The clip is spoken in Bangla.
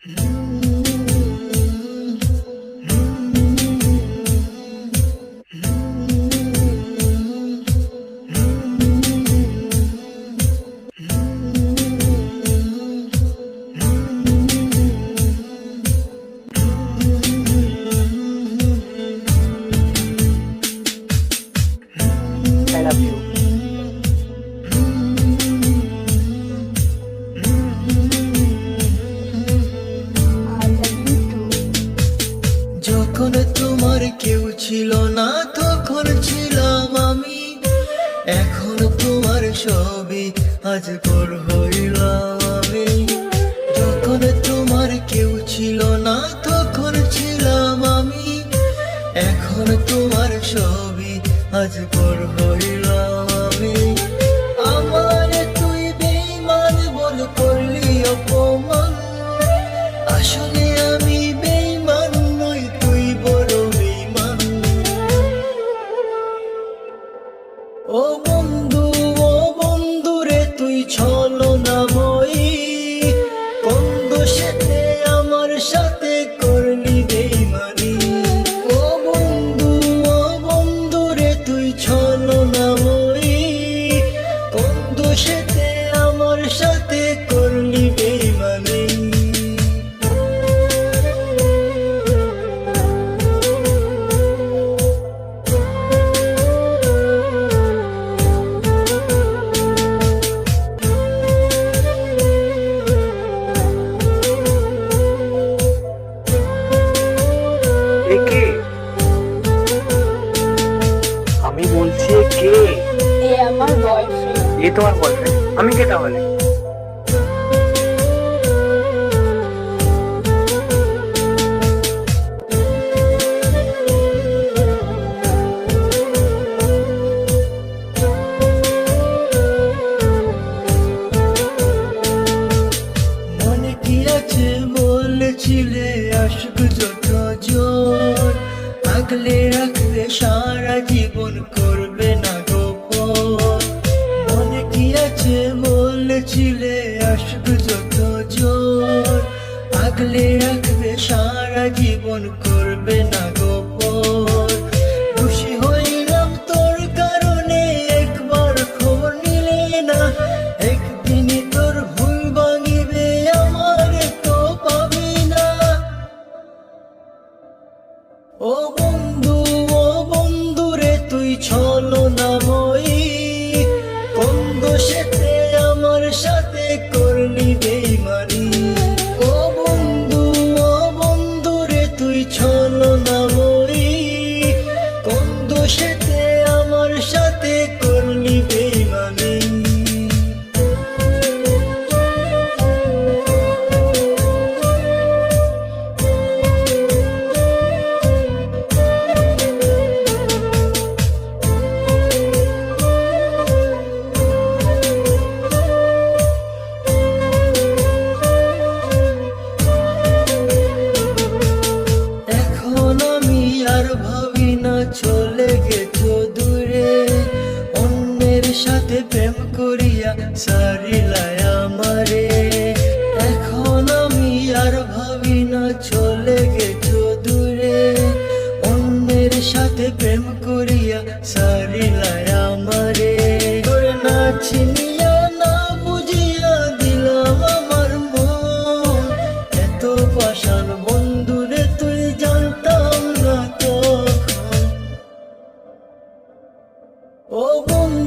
I love you. যখন তোমার কেউ ছিল না তখন ছিলাম আমি, এখন তোমার সবই আজ পর হইলাম আমি। যখন তোমার কেউ ছিল না তখন ছিলাম আমি, এখন তোমার সবই আজ পর হইলাম আমি। আমার তুই বেঈমান বল করলি অপমান, আসলে আমি বেঈমান নই, তুই বড় বেঈমান। ও বন্ধু, ও বন্ধু রে তুই ছলনাময়ী, কোন দোষেতে আমার সাথে করলি বেঈমানি। ও বন্ধু, ও বন্ধু রে তুই ছলনাময়ী, কোন দোষেতে আমার সাথে করলি বেঈমানি। এ কে? আমি বলছি এ কে? এ আমার বয়ফ্রেন্ড। এ তোমার বয়ফ্রেন্ড? আমি কে তাহলে? মনে কি আছে বলেছিলে আশক যত জোর, আগলে রাখবে সারা জীবন করবে না গোপন। মনে কি আছে বলেছিলে আশক যত জোর, আগলে রাখবে সারা জীবন করবে না গোপন। খুশি হইলাম তোর কারণে, একবার খবর নিলে না, একদিনই তোর ভুল ভাঙিবে আমার তো পাবি না। ও বন্ধু, ও বন্ধু রে তুই ছলনাময়ী, কোন দোষেতে আমার সাথে করলি বেঈমানি। ও বন্ধু, ও বন্ধু রে তুই ছলনাময়ী, কোন দোষেতে আমার সাথে করলি বেঈমানি। এখন আমি আর ভাবি না চলে গেছো দূরে, অন্যের সাথে প্রেম করিয়া সারিলাই আমারে। এখন আমি আর ভাবি না চলে গেছো দূরে, অন্যের সাথে প্রেম করিয়া সারিলাই আমারে। তোর না চিনিয়া না বুঝিয়া দিলাম আমার মন, এত পাষাণ বন্ধুরে তুই জানতাম না তখন। ও বন্ধু,